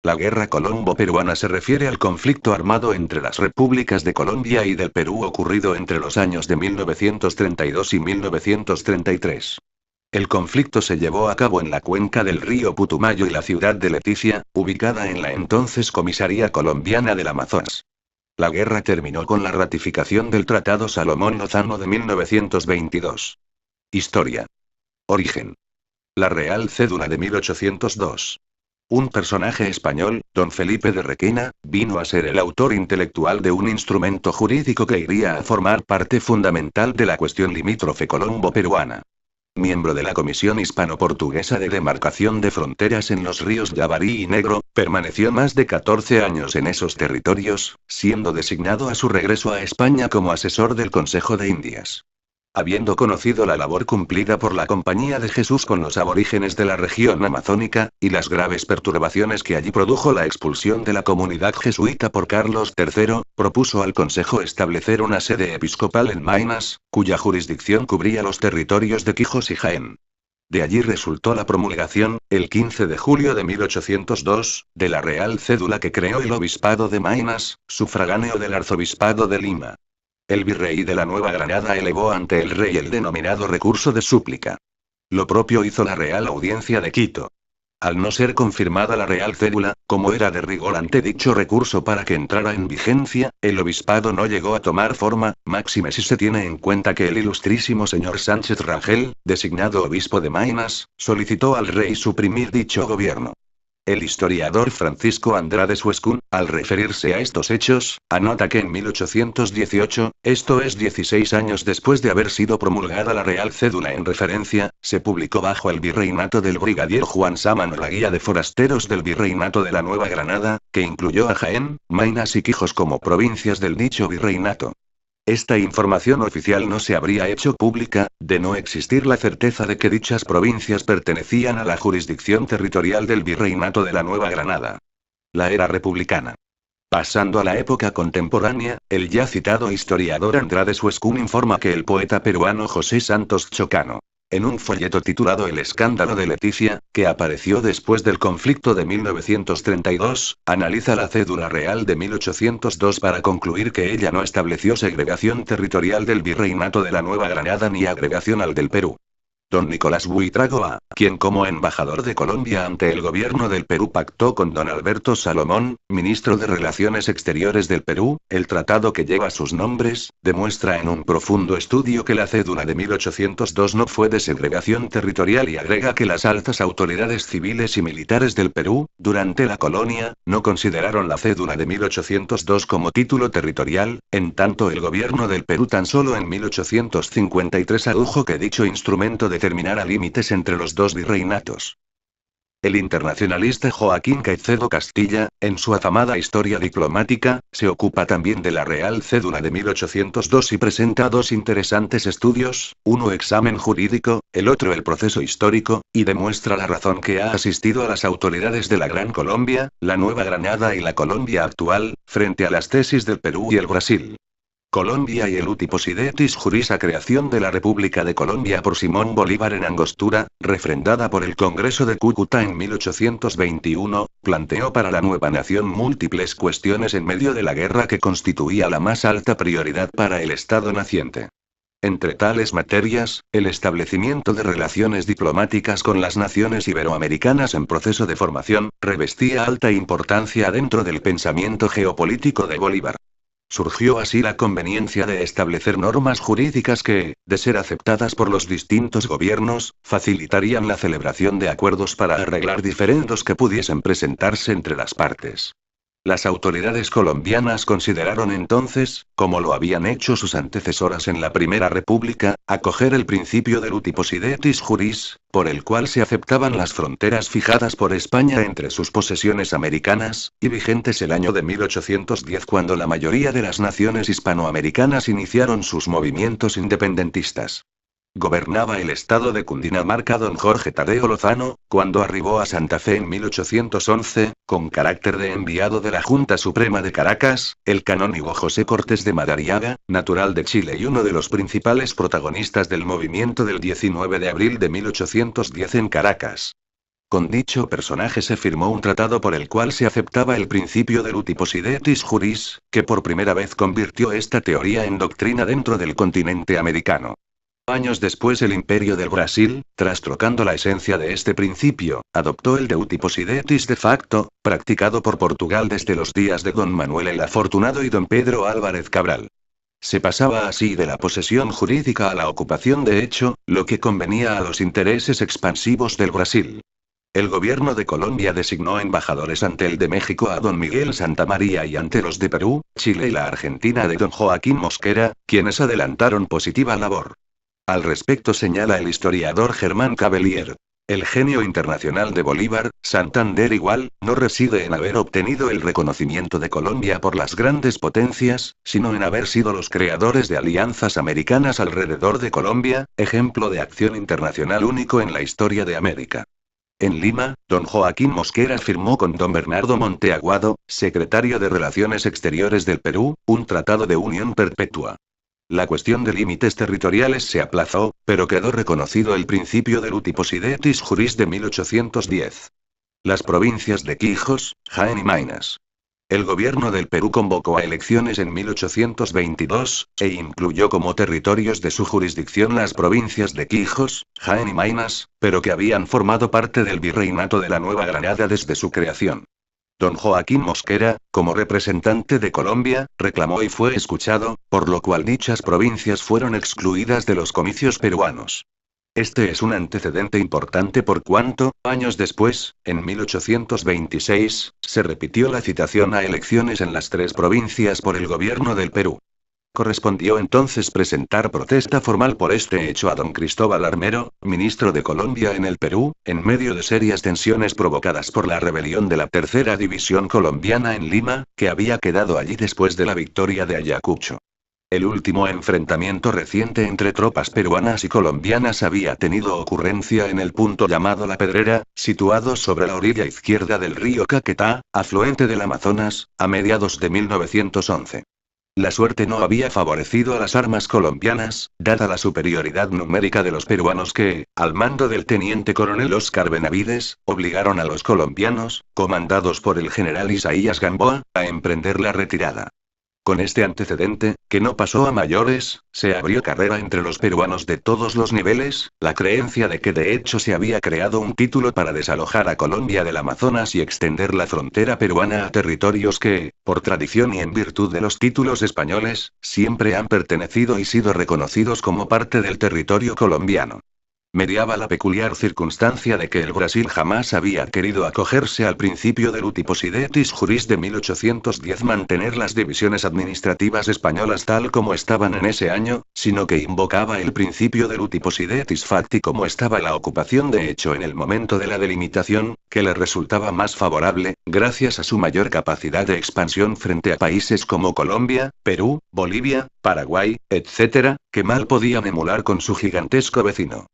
La Guerra Colombo-Peruana se refiere al conflicto armado entre las repúblicas de Colombia y del Perú ocurrido entre los años de 1932 y 1933. El conflicto se llevó a cabo en la cuenca del río Putumayo y la ciudad de Leticia, ubicada en la entonces Comisaría Colombiana del Amazonas. La guerra terminó con la ratificación del Tratado Salomón-Lozano de 1922. Historia. Origen. La Real Cédula de 1802. Un personaje español, don Felipe de Requena, vino a ser el autor intelectual de un instrumento jurídico que iría a formar parte fundamental de la cuestión limítrofe colombo-peruana. Miembro de la Comisión Hispano-Portuguesa de Demarcación de Fronteras en los ríos Yavarí y Negro, permaneció más de 14 años en esos territorios, siendo designado a su regreso a España como asesor del Consejo de Indias. Habiendo conocido la labor cumplida por la Compañía de Jesús con los aborígenes de la región amazónica, y las graves perturbaciones que allí produjo la expulsión de la comunidad jesuita por Carlos III, propuso al Consejo establecer una sede episcopal en Maynas, cuya jurisdicción cubría los territorios de Quijos y Jaén. De allí resultó la promulgación, el 15 de julio de 1802, de la Real Cédula que creó el Obispado de Maynas, sufragáneo del Arzobispado de Lima. El virrey de la Nueva Granada elevó ante el rey el denominado recurso de súplica. Lo propio hizo la Real Audiencia de Quito. Al no ser confirmada la Real Cédula, como era de rigor ante dicho recurso para que entrara en vigencia, el obispado no llegó a tomar forma, máxime si se tiene en cuenta que el ilustrísimo señor Sánchez Rangel, designado obispo de Maynas, solicitó al rey suprimir dicho gobierno. El historiador Francisco Andrade Suescún, al referirse a estos hechos, anota que en 1818, esto es 16 años después de haber sido promulgada la Real Cédula en referencia, se publicó bajo el virreinato del brigadier Juan Sámano la Guía de Forasteros del Virreinato de la Nueva Granada, que incluyó a Jaén, Maynas y Quijos como provincias del dicho virreinato. Esta información oficial no se habría hecho pública, de no existir la certeza de que dichas provincias pertenecían a la jurisdicción territorial del Virreinato de la Nueva Granada. La era republicana. Pasando a la época contemporánea, el ya citado historiador Andrade Suescún informa que el poeta peruano José Santos Chocano, en un folleto titulado El escándalo de Leticia, que apareció después del conflicto de 1932, analiza la cédula real de 1802 para concluir que ella no estableció segregación territorial del Virreinato de la Nueva Granada ni agregación al del Perú. Don Nicolás Buitrago A., quien como embajador de Colombia ante el gobierno del Perú pactó con don Alberto Salomón, ministro de Relaciones Exteriores del Perú, el tratado que lleva sus nombres, demuestra en un profundo estudio que la cédula de 1802 no fue de segregación territorial y agrega que las altas autoridades civiles y militares del Perú, durante la colonia, no consideraron la cédula de 1802 como título territorial, en tanto el gobierno del Perú tan solo en 1853 adujo que dicho instrumento determinara límites entre los dos virreinatos. El internacionalista Joaquín Caicedo Castilla, en su afamada Historia diplomática, se ocupa también de la Real Cédula de 1802 y presenta dos interesantes estudios, uno examen jurídico, el otro el proceso histórico, y demuestra la razón que ha asistido a las autoridades de la Gran Colombia, la Nueva Granada y la Colombia actual, frente a las tesis del Perú y el Brasil. Colombia y el uti possidetis juris a creación de la República de Colombia por Simón Bolívar en Angostura, refrendada por el Congreso de Cúcuta en 1821, planteó para la nueva nación múltiples cuestiones en medio de la guerra que constituía la más alta prioridad para el Estado naciente. Entre tales materias, el establecimiento de relaciones diplomáticas con las naciones iberoamericanas en proceso de formación, revestía alta importancia dentro del pensamiento geopolítico de Bolívar. Surgió así la conveniencia de establecer normas jurídicas que, de ser aceptadas por los distintos gobiernos, facilitarían la celebración de acuerdos para arreglar diferendos que pudiesen presentarse entre las partes. Las autoridades colombianas consideraron entonces, como lo habían hecho sus antecesoras en la Primera República, acoger el principio del uti possidetis juris, por el cual se aceptaban las fronteras fijadas por España entre sus posesiones americanas, y vigentes el año de 1810 cuando la mayoría de las naciones hispanoamericanas iniciaron sus movimientos independentistas. Gobernaba el estado de Cundinamarca don Jorge Tadeo Lozano, cuando arribó a Santa Fe en 1811, con carácter de enviado de la Junta Suprema de Caracas, el canónigo José Cortés de Madariaga, natural de Chile y uno de los principales protagonistas del movimiento del 19 de abril de 1810 en Caracas. Con dicho personaje se firmó un tratado por el cual se aceptaba el principio del uti possidetis juris, que por primera vez convirtió esta teoría en doctrina dentro del continente americano. Años después el Imperio del Brasil, trastrocando la esencia de este principio, adoptó el de uti possidetis de facto, practicado por Portugal desde los días de Don Manuel el Afortunado y Don Pedro Álvarez Cabral. Se pasaba así de la posesión jurídica a la ocupación de hecho, lo que convenía a los intereses expansivos del Brasil. El gobierno de Colombia designó embajadores ante el de México a don Miguel Santamaría y ante los de Perú, Chile y la Argentina de don Joaquín Mosquera, quienes adelantaron positiva labor. Al respecto señala el historiador Germán Cavelier. El genio internacional de Bolívar, Santander igual, no reside en haber obtenido el reconocimiento de Colombia por las grandes potencias, sino en haber sido los creadores de alianzas americanas alrededor de Colombia, ejemplo de acción internacional único en la historia de América. En Lima, don Joaquín Mosquera firmó con don Bernardo Monteagudo, secretario de Relaciones Exteriores del Perú, un tratado de unión perpetua. La cuestión de límites territoriales se aplazó, pero quedó reconocido el principio del uti possidetis juris de 1810. Las provincias de Quijos, Jaén y Maynas. El gobierno del Perú convocó a elecciones en 1822, e incluyó como territorios de su jurisdicción las provincias de Quijos, Jaén y Maynas, pero que habían formado parte del virreinato de la Nueva Granada desde su creación. Don Joaquín Mosquera, como representante de Colombia, reclamó y fue escuchado, por lo cual dichas provincias fueron excluidas de los comicios peruanos. Este es un antecedente importante por cuanto, años después, en 1826, se repitió la citación a elecciones en las tres provincias por el gobierno del Perú. Correspondió entonces presentar protesta formal por este hecho a don Cristóbal Armero, ministro de Colombia en el Perú, en medio de serias tensiones provocadas por la rebelión de la Tercera División Colombiana en Lima, que había quedado allí después de la victoria de Ayacucho. El último enfrentamiento reciente entre tropas peruanas y colombianas había tenido ocurrencia en el punto llamado La Pedrera, situado sobre la orilla izquierda del río Caquetá, afluente del Amazonas, a mediados de 1911. La suerte no había favorecido a las armas colombianas, dada la superioridad numérica de los peruanos que, al mando del teniente coronel Óscar Benavides, obligaron a los colombianos, comandados por el general Isaías Gamboa, a emprender la retirada. Con este antecedente, que no pasó a mayores, se abrió carrera entre los peruanos de todos los niveles, la creencia de que de hecho se había creado un título para desalojar a Colombia del Amazonas y extender la frontera peruana a territorios que, por tradición y en virtud de los títulos españoles, siempre han pertenecido y sido reconocidos como parte del territorio colombiano. Mediaba la peculiar circunstancia de que el Brasil jamás había querido acogerse al principio del uti possidetis juris de 1810, mantener las divisiones administrativas españolas tal como estaban en ese año, sino que invocaba el principio del uti possidetis facti como estaba la ocupación de hecho en el momento de la delimitación, que le resultaba más favorable, gracias a su mayor capacidad de expansión frente a países como Colombia, Perú, Bolivia, Paraguay, etc., que mal podían emular con su gigantesco vecino.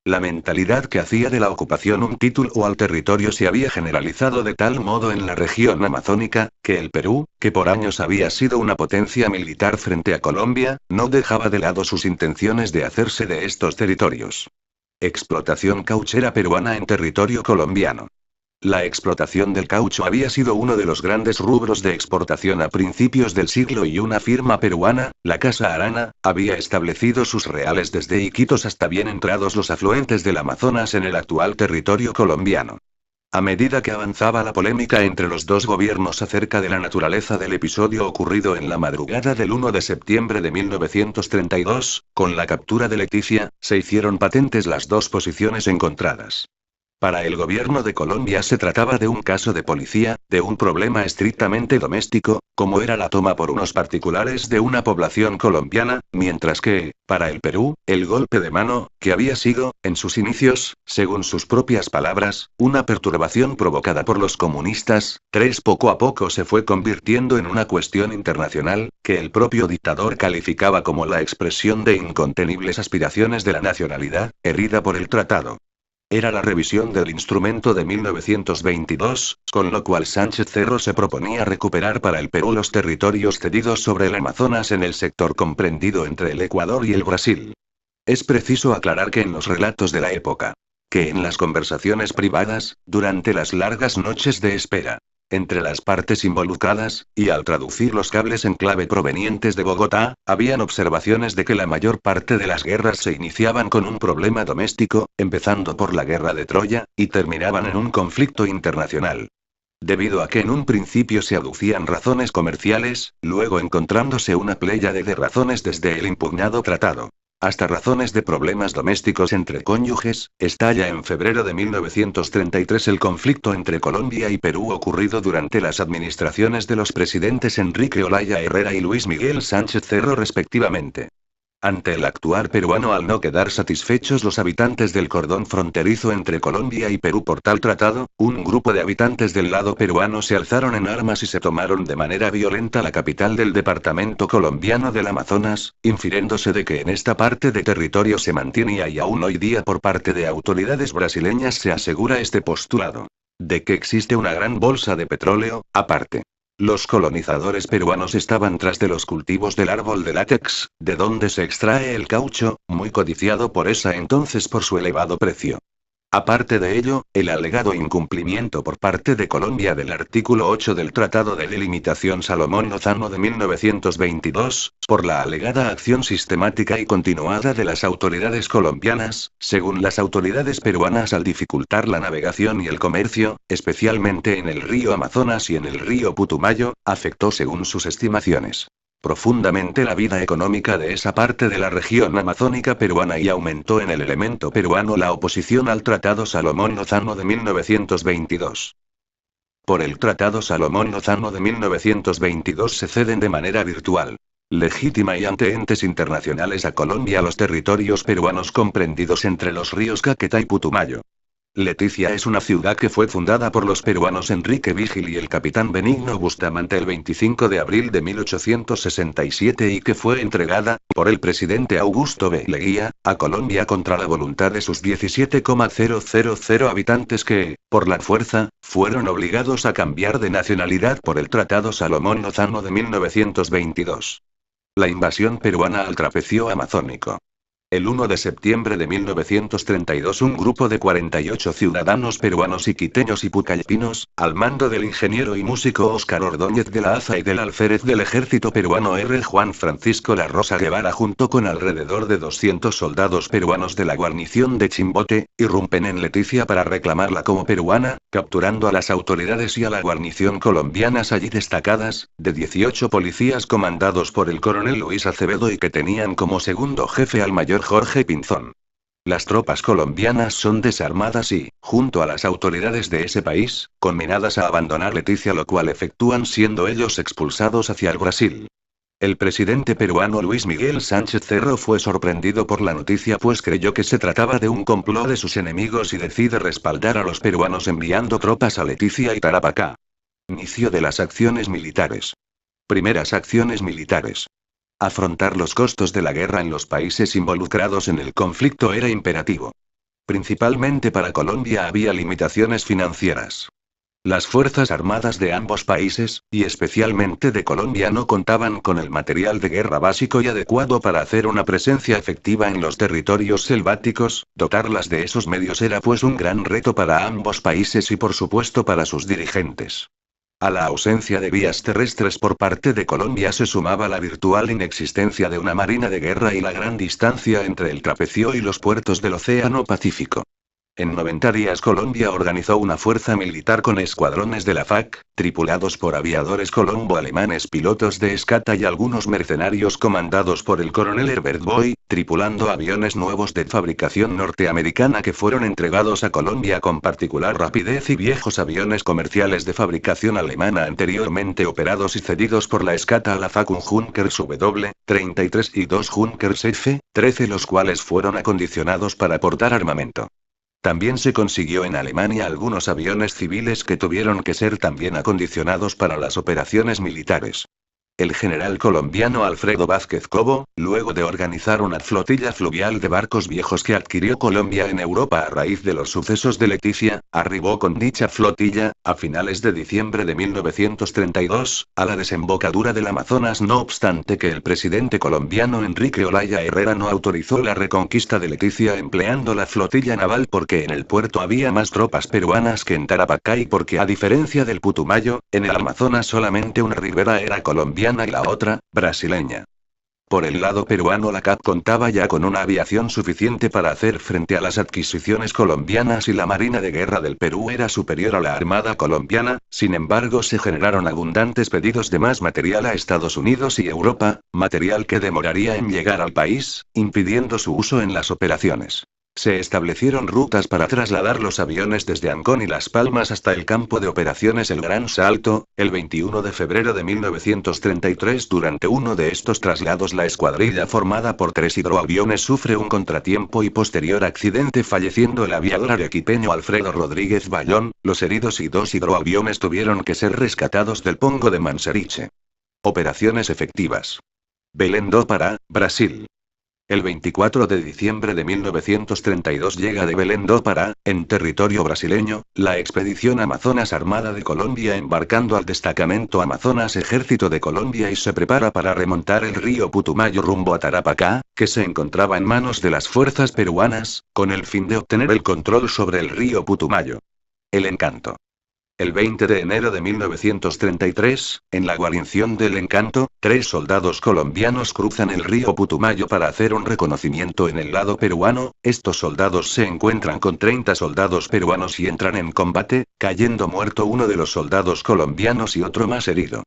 La mentalidad que hacía de la ocupación un título al territorio se había generalizado de tal modo en la región amazónica, que el Perú, que por años había sido una potencia militar frente a Colombia, no dejaba de lado sus intenciones de hacerse de estos territorios. Explotación cauchera peruana en territorio colombiano. La explotación del caucho había sido uno de los grandes rubros de exportación a principios del siglo y una firma peruana, la Casa Arana, había establecido sus reales desde Iquitos hasta bien entrados los afluentes del Amazonas en el actual territorio colombiano. A medida que avanzaba la polémica entre los dos gobiernos acerca de la naturaleza del episodio ocurrido en la madrugada del 1 de septiembre de 1932, con la captura de Leticia, se hicieron patentes las dos posiciones encontradas. Para el gobierno de Colombia se trataba de un caso de policía, de un problema estrictamente doméstico, como era la toma por unos particulares de una población colombiana, mientras que, para el Perú, el golpe de mano, que había sido, en sus inicios, según sus propias palabras, una perturbación provocada por los comunistas, poco a poco se fue convirtiendo en una cuestión internacional, que el propio dictador calificaba como la expresión de incontenibles aspiraciones de la nacionalidad, herida por el tratado. Era la revisión del instrumento de 1922, con lo cual Sánchez Cerro se proponía recuperar para el Perú los territorios cedidos sobre el Amazonas en el sector comprendido entre el Ecuador y el Brasil. Es preciso aclarar que en los relatos de la época, que en las conversaciones privadas, durante las largas noches de espera entre las partes involucradas, y al traducir los cables en clave provenientes de Bogotá, habían observaciones de que la mayor parte de las guerras se iniciaban con un problema doméstico, empezando por la guerra de Troya, y terminaban en un conflicto internacional. Debido a que en un principio se aducían razones comerciales, luego encontrándose una pléyade de razones desde el impugnado tratado hasta razones de problemas domésticos entre cónyuges, estalla en febrero de 1933 el conflicto entre Colombia y Perú ocurrido durante las administraciones de los presidentes Enrique Olaya Herrera y Luis Miguel Sánchez Cerro respectivamente. Ante el actuar peruano, al no quedar satisfechos los habitantes del cordón fronterizo entre Colombia y Perú por tal tratado, un grupo de habitantes del lado peruano se alzaron en armas y se tomaron de manera violenta la capital del departamento colombiano del Amazonas, infiriéndose de que en esta parte de territorio se mantiene y aún hoy día por parte de autoridades brasileñas se asegura este postulado, de que existe una gran bolsa de petróleo, aparte. Los colonizadores peruanos estaban tras de los cultivos del árbol de látex, de donde se extrae el caucho, muy codiciado por esa entonces por su elevado precio. Aparte de ello, el alegado incumplimiento por parte de Colombia del artículo 8 del Tratado de Delimitación Salomón-Lozano de 1922, por la alegada acción sistemática y continuada de las autoridades colombianas, según las autoridades peruanas al dificultar la navegación y el comercio, especialmente en el río Amazonas y en el río Putumayo, afectó según sus estimaciones profundamente la vida económica de esa parte de la región amazónica peruana y aumentó en el elemento peruano la oposición al Tratado Salomón-Lozano de 1922. Por el Tratado Salomón-Lozano de 1922 se ceden de manera virtual, legítima y ante entes internacionales a Colombia los territorios peruanos comprendidos entre los ríos Caquetá y Putumayo. Leticia es una ciudad que fue fundada por los peruanos Enrique Vigil y el capitán Benigno Bustamante el 25 de abril de 1867 y que fue entregada, por el presidente Augusto B. Leguía, a Colombia contra la voluntad de sus 17,000 habitantes que, por la fuerza, fueron obligados a cambiar de nacionalidad por el Tratado Salomón-Lozano de 1922. La invasión peruana al trapecio amazónico. El 1 de septiembre de 1932 un grupo de 48 ciudadanos peruanos y quiteños y pucallpinos, al mando del ingeniero y músico Óscar Ordóñez de la Aza y del alférez del ejército peruano R. Juan Francisco La Rosa Guevara junto con alrededor de 200 soldados peruanos de la guarnición de Chimbote, irrumpen en Leticia para reclamarla como peruana, capturando a las autoridades y a la guarnición colombianas allí destacadas, de 18 policías comandados por el coronel Luis Acevedo y que tenían como segundo jefe al mayor Jorge Pinzón. Las tropas colombianas son desarmadas y, junto a las autoridades de ese país, conminadas a abandonar Leticia, lo cual efectúan siendo ellos expulsados hacia el Brasil. El presidente peruano Luis Miguel Sánchez Cerro fue sorprendido por la noticia pues creyó que se trataba de un complot de sus enemigos y decide respaldar a los peruanos enviando tropas a Leticia y Tarapacá. Inicio de las acciones militares. Primeras acciones militares. Afrontar los costos de la guerra en los países involucrados en el conflicto era imperativo. Principalmente para Colombia había limitaciones financieras. Las fuerzas armadas de ambos países, y especialmente de Colombia, no contaban con el material de guerra básico y adecuado para hacer una presencia efectiva en los territorios selváticos. Dotarlas de esos medios era pues un gran reto para ambos países y por supuesto para sus dirigentes. A la ausencia de vías terrestres por parte de Colombia se sumaba la virtual inexistencia de una marina de guerra y la gran distancia entre el trapecio y los puertos del Océano Pacífico. En 90 días Colombia organizó una fuerza militar con escuadrones de la FAC, tripulados por aviadores colombo-alemanes pilotos de escata y algunos mercenarios comandados por el coronel Herbert Boy, tripulando aviones nuevos de fabricación norteamericana que fueron entregados a Colombia con particular rapidez y viejos aviones comerciales de fabricación alemana anteriormente operados y cedidos por la escata a la FAC, un Junkers W-33 y dos Junkers F-13, los cuales fueron acondicionados para portar armamento. También se consiguió en Alemania algunos aviones civiles que tuvieron que ser también acondicionados para las operaciones militares. El general colombiano Alfredo Vázquez Cobo, luego de organizar una flotilla fluvial de barcos viejos que adquirió Colombia en Europa a raíz de los sucesos de Leticia, arribó con dicha flotilla, a finales de diciembre de 1932, a la desembocadura del Amazonas, no obstante que el presidente colombiano Enrique Olaya Herrera no autorizó la reconquista de Leticia empleando la flotilla naval porque en el puerto había más tropas peruanas que en Tarapacá y porque a diferencia del Putumayo, en el Amazonas solamente una ribera era colombiana y la otra, brasileña. Por el lado peruano, la CAP contaba ya con una aviación suficiente para hacer frente a las adquisiciones colombianas y la Marina de Guerra del Perú era superior a la Armada colombiana. Sin embargo, se generaron abundantes pedidos de más material a Estados Unidos y Europa, material que demoraría en llegar al país, impidiendo su uso en las operaciones. Se establecieron rutas para trasladar los aviones desde Ancón y Las Palmas hasta el campo de operaciones El Gran Salto, el 21 de febrero de 1933. Durante uno de estos traslados, la escuadrilla formada por 3 hidroaviones sufre un contratiempo y posterior accidente, falleciendo el aviador arequipeño Alfredo Rodríguez Bayón. Los heridos y 2 hidroaviones tuvieron que ser rescatados del Pongo de Manseriche. Operaciones efectivas. Belém do Pará, Brasil. El 24 de diciembre de 1932 llega de Belém do Pará, en territorio brasileño, la expedición Amazonas Armada de Colombia embarcando al destacamento Amazonas Ejército de Colombia y se prepara para remontar el río Putumayo rumbo a Tarapacá, que se encontraba en manos de las fuerzas peruanas, con el fin de obtener el control sobre el río Putumayo. El Encanto. El 20 de enero de 1933, en la guarnición del Encanto, 3 soldados colombianos cruzan el río Putumayo para hacer un reconocimiento en el lado peruano. Estos soldados se encuentran con 30 soldados peruanos y entran en combate, cayendo muerto uno de los soldados colombianos y otro más herido.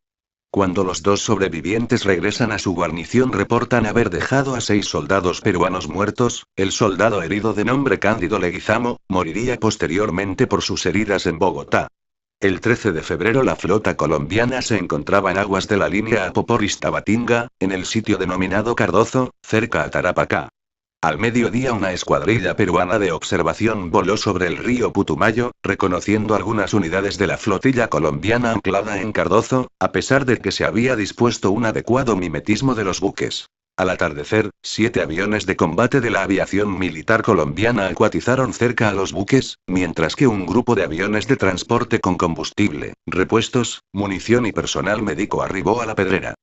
Cuando los 2 sobrevivientes regresan a su guarnición, reportan haber dejado a 6 soldados peruanos muertos. El soldado herido, de nombre Cándido Leguizamo, moriría posteriormente por sus heridas en Bogotá. El 13 de febrero la flota colombiana se encontraba en aguas de la línea Apoporis-Tabatinga, en el sitio denominado Cardozo, cerca a Tarapacá. Al mediodía una escuadrilla peruana de observación voló sobre el río Putumayo, reconociendo algunas unidades de la flotilla colombiana anclada en Cardozo, a pesar de que se había dispuesto un adecuado mimetismo de los buques. Al atardecer, 7 aviones de combate de la aviación militar colombiana acuatizaron cerca a los buques, mientras que un grupo de aviones de transporte con combustible, repuestos, munición y personal médico arribó a la Pedrera.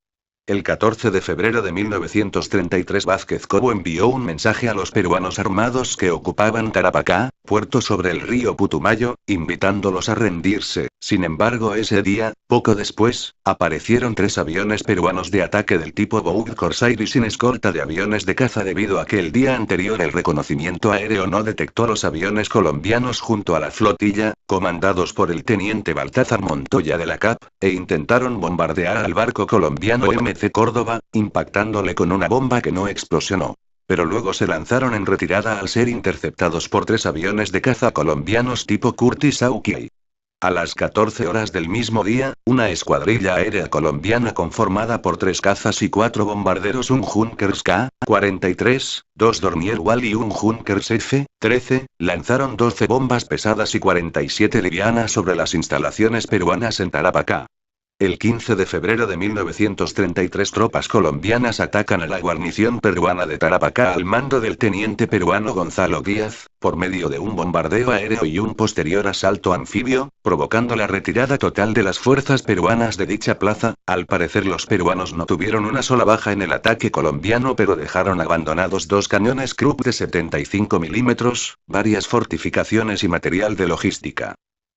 El 14 de febrero de 1933 Vázquez Cobo envió un mensaje a los peruanos armados que ocupaban Tarapacá, puerto sobre el río Putumayo, invitándolos a rendirse. Sin embargo, ese día, poco después, aparecieron 3 aviones peruanos de ataque del tipo Boug Corsair y sin escolta de aviones de caza debido a que el día anterior el reconocimiento aéreo no detectó los aviones colombianos junto a la flotilla, comandados por el teniente Baltázar Montoya de la CAP, e intentaron bombardear al barco colombiano MC Córdoba, impactándole con una bomba que no explosionó. Pero luego se lanzaron en retirada al ser interceptados por 3 aviones de caza colombianos tipo Curtis Hawkeye. A las 14 horas del mismo día, una escuadrilla aérea colombiana conformada por 3 cazas y 4 bombarderos, un Junkers K-43, 2 Dornier Wal y un Junkers F-13, lanzaron 12 bombas pesadas y 47 livianas sobre las instalaciones peruanas en Tarapacá. El 15 de febrero de 1933 tropas colombianas atacan a la guarnición peruana de Tarapacá al mando del teniente peruano Gonzalo Díaz, por medio de un bombardeo aéreo y un posterior asalto anfibio, provocando la retirada total de las fuerzas peruanas de dicha plaza. Al parecer los peruanos no tuvieron una sola baja en el ataque colombiano, pero dejaron abandonados 2 cañones Krupp de 75 milímetros, varias fortificaciones y material de logística.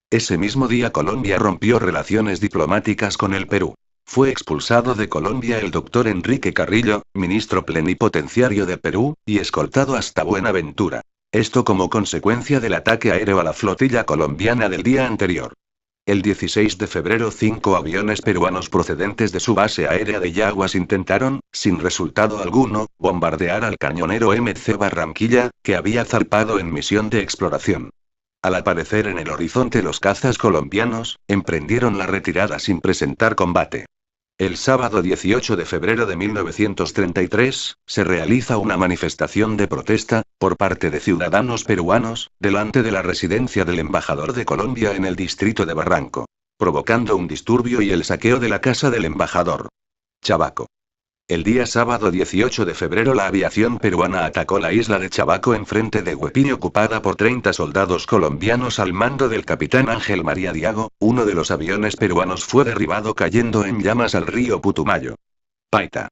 Ese mismo día Colombia rompió relaciones diplomáticas con el Perú. Fue expulsado de Colombia el doctor Enrique Carrillo, ministro plenipotenciario de Perú, y escoltado hasta Buenaventura. Esto como consecuencia del ataque aéreo a la flotilla colombiana del día anterior. El 16 de febrero 5 aviones peruanos procedentes de su base aérea de Yaguas intentaron, sin resultado alguno, bombardear al cañonero MC Barranquilla, que había zarpado en misión de exploración. Al aparecer en el horizonte los cazas colombianos, emprendieron la retirada sin presentar combate. El sábado 18 de febrero de 1933, se realiza una manifestación de protesta, por parte de ciudadanos peruanos, delante de la residencia del embajador de Colombia en el distrito de Barranco, provocando un disturbio y el saqueo de la casa del embajador. Chabaco. El día sábado 18 de febrero la aviación peruana atacó la isla de Chabaco enfrente de Huepí ocupada por 30 soldados colombianos al mando del capitán Ángel María Diago. Uno de los aviones peruanos fue derribado cayendo en llamas al río Putumayo. Paita.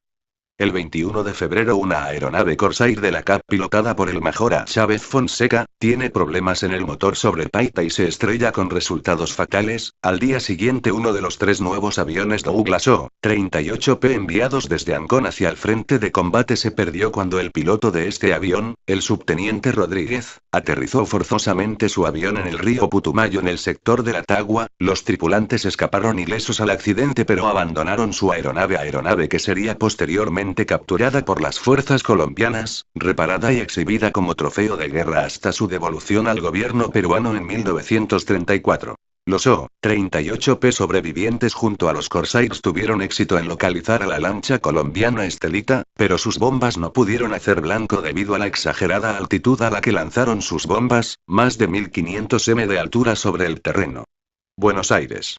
El 21 de febrero una aeronave Corsair de la CAP pilotada por el Major A. Chávez Fonseca, tiene problemas en el motor sobre Paita y se estrella con resultados fatales. Al día siguiente uno de los 3 nuevos aviones Douglas O-38P enviados desde Ancón hacia el frente de combate se perdió cuando el piloto de este avión, el subteniente Rodríguez, aterrizó forzosamente su avión en el río Putumayo en el sector de la Tagua. Los tripulantes escaparon ilesos al accidente pero abandonaron su aeronave que sería posteriormente capturada por las fuerzas colombianas, reparada y exhibida como trofeo de guerra hasta su devolución al gobierno peruano en 1934. Los O-38P sobrevivientes junto a los Corsairs tuvieron éxito en localizar a la lancha colombiana Estelita, pero sus bombas no pudieron hacer blanco debido a la exagerada altitud a la que lanzaron sus bombas, más de 1500 m de altura sobre el terreno. Buenos Aires.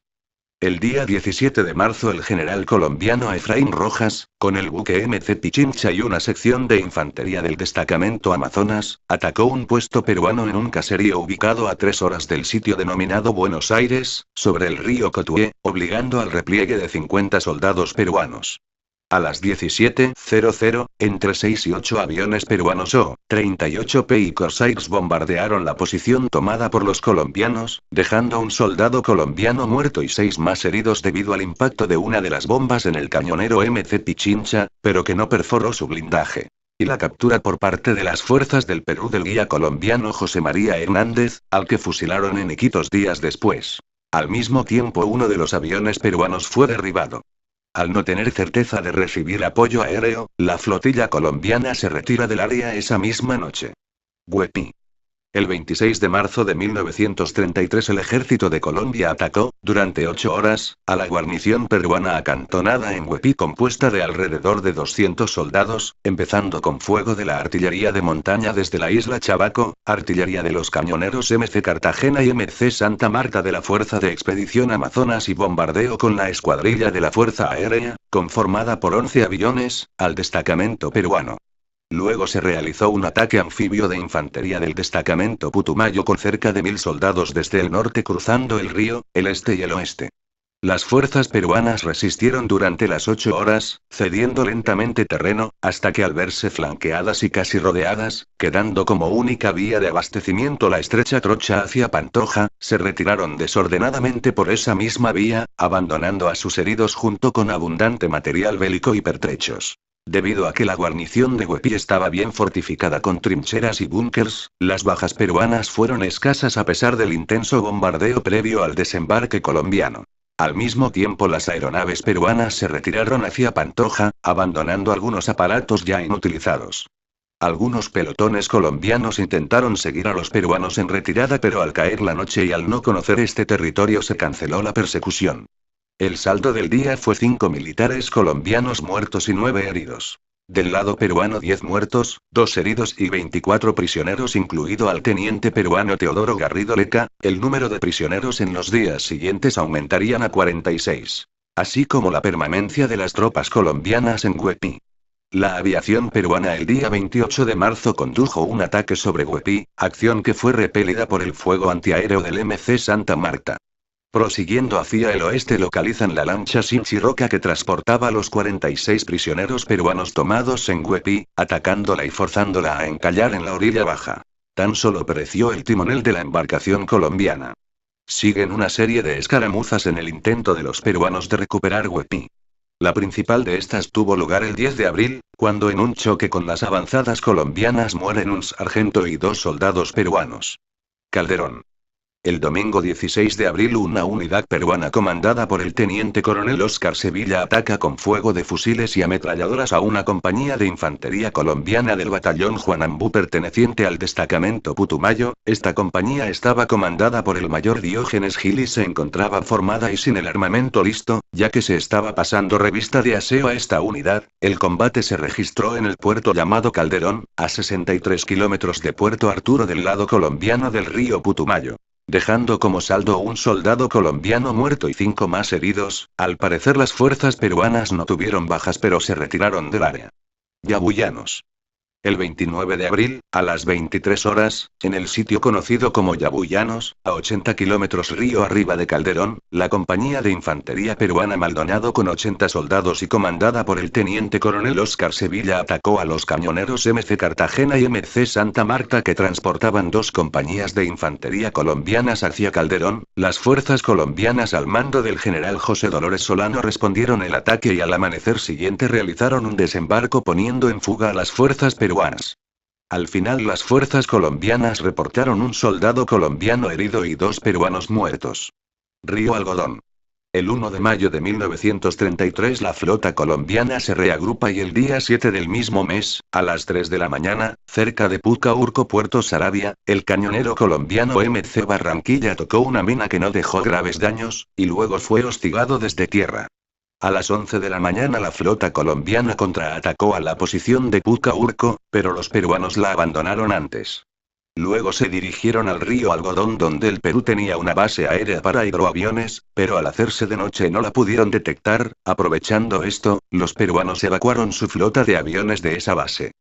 El día 17 de marzo el general colombiano Efraín Rojas, con el buque MC Pichincha y una sección de infantería del destacamento Amazonas, atacó un puesto peruano en un caserío ubicado a 3 horas del sitio denominado Buenos Aires, sobre el río Cotué, obligando al repliegue de 50 soldados peruanos. A las 17:00, entre 6 y 8 aviones peruanos O-38P y Corsairs bombardearon la posición tomada por los colombianos, dejando un soldado colombiano muerto y 6 más heridos debido al impacto de una de las bombas en el cañonero MC Pichincha, pero que no perforó su blindaje. Y la captura por parte de las fuerzas del Perú del guía colombiano José María Hernández, al que fusilaron en Iquitos días después. Al mismo tiempo uno de los aviones peruanos fue derribado. Al no tener certeza de recibir apoyo aéreo, la flotilla colombiana se retira del área esa misma noche. Huepí. El 26 de marzo de 1933 el ejército de Colombia atacó, durante 8 horas, a la guarnición peruana acantonada en Huepí compuesta de alrededor de 200 soldados, empezando con fuego de la artillería de montaña desde la isla Chabaco, artillería de los cañoneros MC Cartagena y MC Santa Marta de la Fuerza de Expedición Amazonas y bombardeo con la escuadrilla de la Fuerza Aérea, conformada por 11 aviones, al destacamento peruano. Luego se realizó un ataque anfibio de infantería del destacamento Putumayo con cerca de 1000 soldados desde el norte cruzando el río, el este y el oeste. Las fuerzas peruanas resistieron durante las 8 horas, cediendo lentamente terreno, hasta que al verse flanqueadas y casi rodeadas, quedando como única vía de abastecimiento la estrecha trocha hacia Pantoja, se retiraron desordenadamente por esa misma vía, abandonando a sus heridos junto con abundante material bélico y pertrechos. Debido a que la guarnición de Huepí estaba bien fortificada con trincheras y búnkers, las bajas peruanas fueron escasas a pesar del intenso bombardeo previo al desembarque colombiano. Al mismo tiempo las aeronaves peruanas se retiraron hacia Pantoja, abandonando algunos aparatos ya inutilizados. Algunos pelotones colombianos intentaron seguir a los peruanos en retirada pero al caer la noche y al no conocer este territorio se canceló la persecución. El saldo del día fue 5 militares colombianos muertos y 9 heridos. Del lado peruano 10 muertos, 2 heridos y 24 prisioneros incluido al teniente peruano Teodoro Garrido Leca. El número de prisioneros en los días siguientes aumentarían a 46. Así como la permanencia de las tropas colombianas en Huepí. La aviación peruana el día 28 de marzo condujo un ataque sobre Huepí, acción que fue repelida por el fuego antiaéreo del MC Santa Marta. Prosiguiendo hacia el oeste localizan la lancha Sinchiroca que transportaba a los 46 prisioneros peruanos tomados en Huepí, atacándola y forzándola a encallar en la orilla baja. Tan solo pereció el timonel de la embarcación colombiana. Siguen una serie de escaramuzas en el intento de los peruanos de recuperar Huepí. La principal de estas tuvo lugar el 10 de abril, cuando en un choque con las avanzadas colombianas mueren un sargento y 2 soldados peruanos. Calderón. El domingo 16 de abril una unidad peruana comandada por el teniente coronel Óscar Sevilla ataca con fuego de fusiles y ametralladoras a una compañía de infantería colombiana del batallón Juanambú perteneciente al destacamento Putumayo. Esta compañía estaba comandada por el mayor Diógenes Gil y se encontraba formada y sin el armamento listo, ya que se estaba pasando revista de aseo a esta unidad. El combate se registró en el puerto llamado Calderón, a 63 kilómetros de Puerto Arturo del lado colombiano del río Putumayo. dejando como saldo un soldado colombiano muerto y 5 más heridos. Al parecer las fuerzas peruanas no tuvieron bajas pero se retiraron del área. Yabuyanos. El 29 de abril, a las 23 horas, en el sitio conocido como Yabuyanos, a 80 kilómetros río arriba de Calderón, la compañía de infantería peruana Maldonado con 80 soldados y comandada por el teniente coronel Óscar Sevilla atacó a los cañoneros MC Cartagena y MC Santa Marta que transportaban 2 compañías de infantería colombianas hacia Calderón. Las fuerzas colombianas al mando del general José Dolores Solano respondieron el ataque y al amanecer siguiente realizaron un desembarco poniendo en fuga a las fuerzas peruanas. Al final las fuerzas colombianas reportaron un soldado colombiano herido y 2 peruanos muertos. Río Algodón. El 1 de mayo de 1933 la flota colombiana se reagrupa y el día 7 del mismo mes, a las 3 de la mañana, cerca de Pucaurco, Puerto Saravia, el cañonero colombiano MC Barranquilla tocó una mina que no dejó graves daños, y luego fue hostigado desde tierra. A las 11 de la mañana la flota colombiana contraatacó a la posición de Pucaurco, pero los peruanos la abandonaron antes. Luego se dirigieron al río Algodón donde el Perú tenía una base aérea para hidroaviones, pero al hacerse de noche no la pudieron detectar. Aprovechando esto, los peruanos evacuaron su flota de aviones de esa base.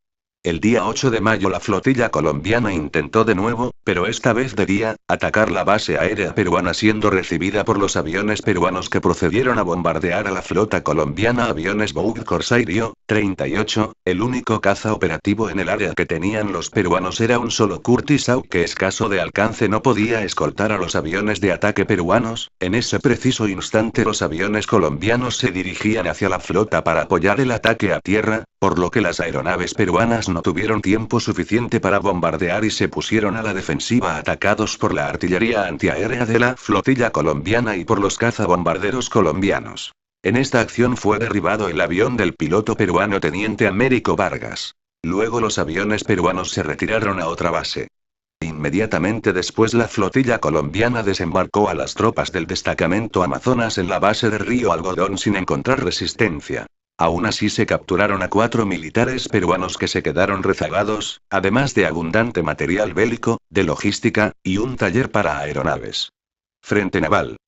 El día 8 de mayo la flotilla colombiana intentó de nuevo, pero esta vez de día, atacar la base aérea peruana siendo recibida por los aviones peruanos que procedieron a bombardear a la flota colombiana. Aviones Boeing Corsair 38, el único caza operativo en el área que tenían los peruanos era un solo Curtiss que escaso de alcance no podía escoltar a los aviones de ataque peruanos. En ese preciso instante los aviones colombianos se dirigían hacia la flota para apoyar el ataque a tierra, por lo que las aeronaves peruanas no tuvieron tiempo suficiente para bombardear y se pusieron a la defensiva atacados por la artillería antiaérea de la flotilla colombiana y por los cazabombarderos colombianos. En esta acción fue derribado el avión del piloto peruano teniente Américo Vargas. Luego los aviones peruanos se retiraron a otra base. Inmediatamente después la flotilla colombiana desembarcó a las tropas del destacamento Amazonas en la base de Río Algodón sin encontrar resistencia. Aún así se capturaron a 4 militares peruanos que se quedaron rezagados, además de abundante material bélico, de logística, y un taller para aeronaves. Frente naval.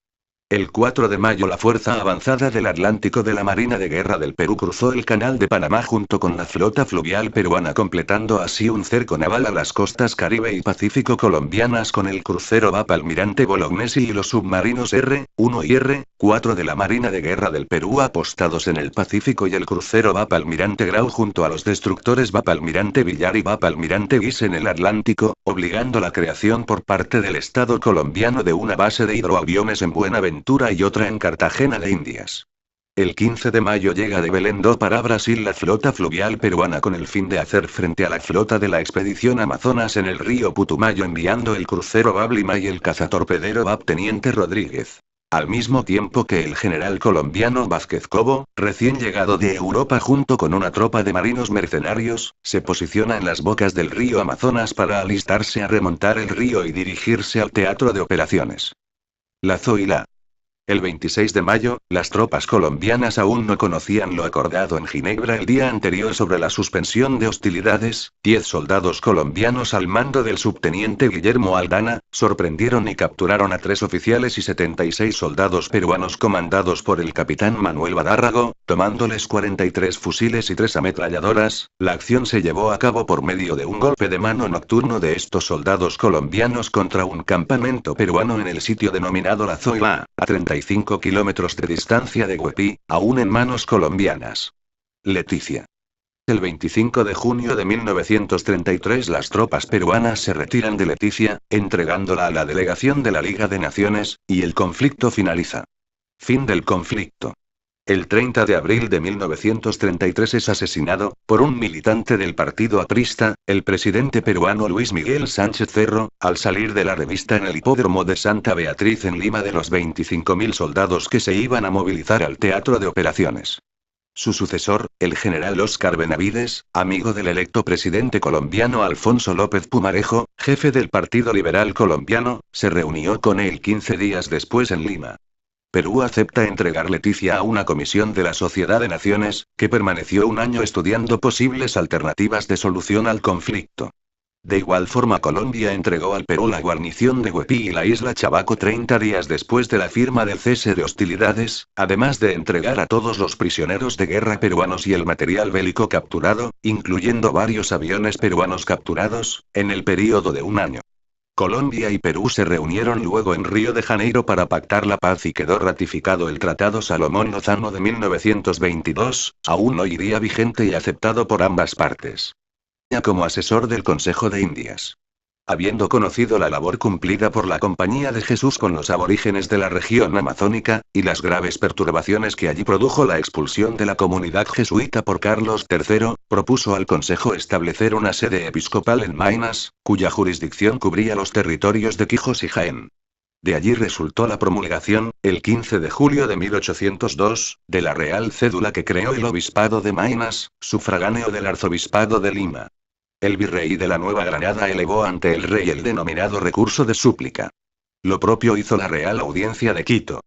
El 4 de mayo la Fuerza Avanzada del Atlántico de la Marina de Guerra del Perú cruzó el Canal de Panamá junto con la flota fluvial peruana completando así un cerco naval a las costas Caribe y Pacífico colombianas con el crucero VAP Almirante Bolognesi y los submarinos R-1 y R-4 de la Marina de Guerra del Perú apostados en el Pacífico y el crucero VAP Almirante Grau junto a los destructores VAP Almirante Villar y VAP Almirante Guis en el Atlántico, obligando la creación por parte del Estado colombiano de una base de hidroaviones en Buenaventura y otra en Cartagena de Indias. El 15 de mayo llega de Belém do Pará, Brasil la flota fluvial peruana con el fin de hacer frente a la flota de la expedición Amazonas en el río Putumayo enviando el crucero VAP Lima y el cazatorpedero VAP Teniente Rodríguez. Al mismo tiempo que el general colombiano Vázquez Cobo, recién llegado de Europa junto con una tropa de marinos mercenarios, se posiciona en las bocas del río Amazonas para alistarse a remontar el río y dirigirse al teatro de operaciones. La Zoila. El 26 de mayo, las tropas colombianas aún no conocían lo acordado en Ginebra el día anterior sobre la suspensión de hostilidades. 10 soldados colombianos al mando del subteniente Guillermo Aldana, sorprendieron y capturaron a 3 oficiales y 76 soldados peruanos comandados por el capitán Manuel Badárrago, tomándoles 43 fusiles y 3 ametralladoras. La acción se llevó a cabo por medio de un golpe de mano nocturno de estos soldados colombianos contra un campamento peruano en el sitio denominado La Zoila, a 35 kilómetros de distancia de Huepí, aún en manos colombianas. Leticia. El 25 de junio de 1933 las tropas peruanas se retiran de Leticia, entregándola a la delegación de la Liga de Naciones, y el conflicto finaliza. Fin del conflicto. El 30 de abril de 1933 es asesinado, por un militante del partido aprista, el presidente peruano Luis Miguel Sánchez Cerro, al salir de la revista en el hipódromo de Santa Beatriz en Lima de los 25.000 soldados que se iban a movilizar al teatro de operaciones. Su sucesor, el general Óscar Benavides, amigo del electo presidente colombiano Alfonso López Pumarejo, jefe del Partido Liberal Colombiano, se reunió con él 15 días después en Lima. Perú acepta entregar Leticia a una comisión de la Sociedad de Naciones, que permaneció un año estudiando posibles alternativas de solución al conflicto. De igual forma, Colombia entregó al Perú la guarnición de Huepí y la isla Chabaco 30 días después de la firma del cese de hostilidades, además de entregar a todos los prisioneros de guerra peruanos y el material bélico capturado, incluyendo varios aviones peruanos capturados, en el período de un año. Colombia y Perú se reunieron luego en Río de Janeiro para pactar la paz y quedó ratificado el Tratado Salomón-Lozano de 1922, aún hoy día vigente y aceptado por ambas partes. Como asesor del Consejo de Indias. Habiendo conocido la labor cumplida por la Compañía de Jesús con los aborígenes de la región amazónica, y las graves perturbaciones que allí produjo la expulsión de la comunidad jesuita por Carlos III, propuso al Consejo establecer una sede episcopal en Maynas, cuya jurisdicción cubría los territorios de Quijos y Jaén. De allí resultó la promulgación, el 15 de julio de 1802, de la Real Cédula que creó el Obispado de Maynas, sufragáneo del Arzobispado de Lima. El virrey de la Nueva Granada elevó ante el rey el denominado recurso de súplica. Lo propio hizo la Real Audiencia de Quito.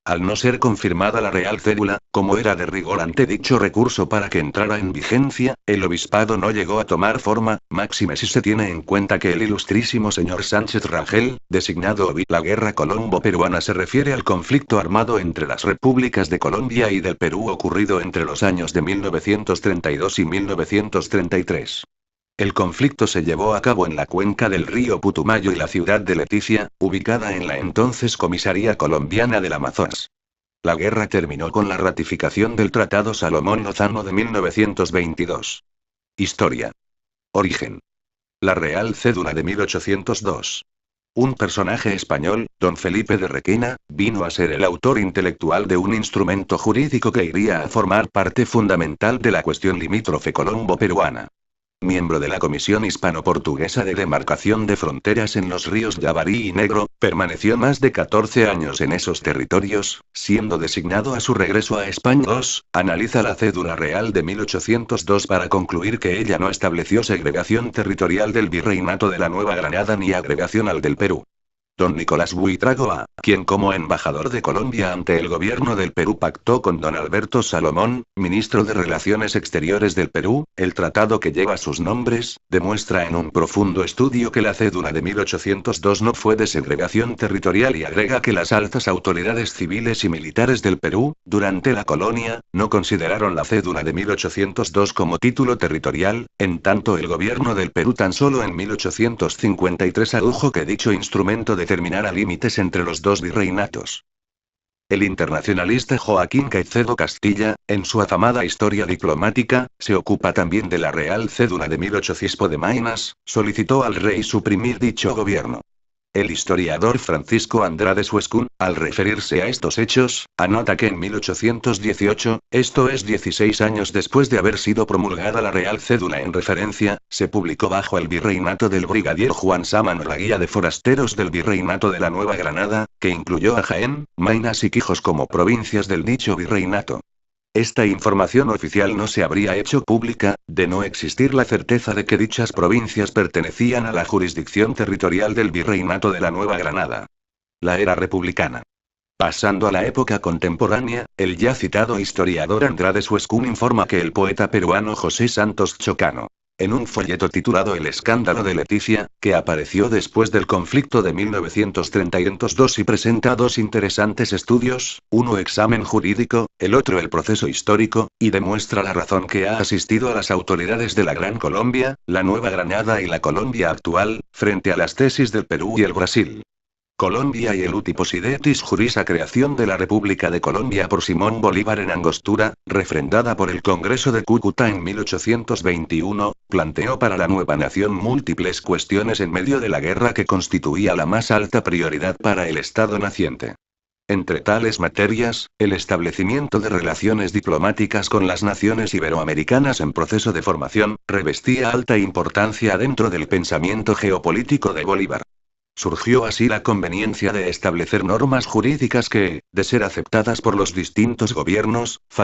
Al no ser confirmada la Real Cédula, como era de rigor ante dicho recurso para que entrara en vigencia, el obispado no llegó a tomar forma, máxime si se tiene en cuenta que el ilustrísimo señor Sánchez Rangel, designado obispo. La guerra colombo-peruana se refiere al conflicto armado entre las repúblicas de Colombia y del Perú ocurrido entre los años de 1932 y 1933. El conflicto se llevó a cabo en la cuenca del río Putumayo y la ciudad de Leticia, ubicada en la entonces Comisaría Colombiana del Amazonas. La guerra terminó con la ratificación del Tratado Salomón-Lozano de 1922. Historia. Origen. La Real Cédula de 1802. Un personaje español, don Felipe de Requena, vino a ser el autor intelectual de un instrumento jurídico que iría a formar parte fundamental de la cuestión limítrofe colombo-peruana. Miembro de la Comisión Hispano-Portuguesa de Demarcación de Fronteras en los ríos Yavarí y Negro, permaneció más de 14 años en esos territorios, siendo designado a su regreso a España. 2. Analiza la Cédula Real de 1802 para concluir que ella no estableció segregación territorial del Virreinato de la Nueva Granada ni agregación al del Perú. Don Nicolás Buitrago A., quien como embajador de Colombia ante el gobierno del Perú pactó con don Alberto Salomón, ministro de Relaciones Exteriores del Perú, el tratado que lleva sus nombres, demuestra en un profundo estudio que la cédula de 1802 no fue de segregación territorial y agrega que las altas autoridades civiles y militares del Perú, durante la colonia, no consideraron la cédula de 1802 como título territorial, en tanto el gobierno del Perú tan solo en 1853 adujo que dicho instrumento determinara límites entre los dos virreinatos. El internacionalista Joaquín Caicedo Castilla, en su afamada Historia diplomática, se ocupa también de la Real Cédula de 1800 de Maynas, solicitó al rey suprimir dicho gobierno. El historiador Francisco Andrade Suescún, al referirse a estos hechos, anota que en 1818, esto es 16 años después de haber sido promulgada la Real Cédula en referencia, se publicó bajo el virreinato del brigadier Juan Sámano la Guía de Forasteros del Virreinato de la Nueva Granada, que incluyó a Jaén, Maynas y Quijos como provincias del dicho virreinato. Esta información oficial no se habría hecho pública, de no existir la certeza de que dichas provincias pertenecían a la jurisdicción territorial del Virreinato de la Nueva Granada. La era republicana. Pasando a la época contemporánea, el ya citado historiador Andrade Suescún informa que el poeta peruano José Santos Chocano, en un folleto titulado El escándalo de Leticia, que apareció después del conflicto de 1932 y presenta dos interesantes estudios, uno examen jurídico, el otro el proceso histórico, y demuestra la razón que ha asistido a las autoridades de la Gran Colombia, la Nueva Granada y la Colombia actual, frente a las tesis del Perú y el Brasil. Colombia y el uti possidetis juris a creación de la República de Colombia por Simón Bolívar en Angostura, refrendada por el Congreso de Cúcuta en 1821, planteó para la nueva nación múltiples cuestiones en medio de la guerra que constituía la más alta prioridad para el Estado naciente. Entre tales materias, el establecimiento de relaciones diplomáticas con las naciones iberoamericanas en proceso de formación, revestía alta importancia dentro del pensamiento geopolítico de Bolívar. Surgió así la conveniencia de establecer normas jurídicas que, de ser aceptadas por los distintos gobiernos,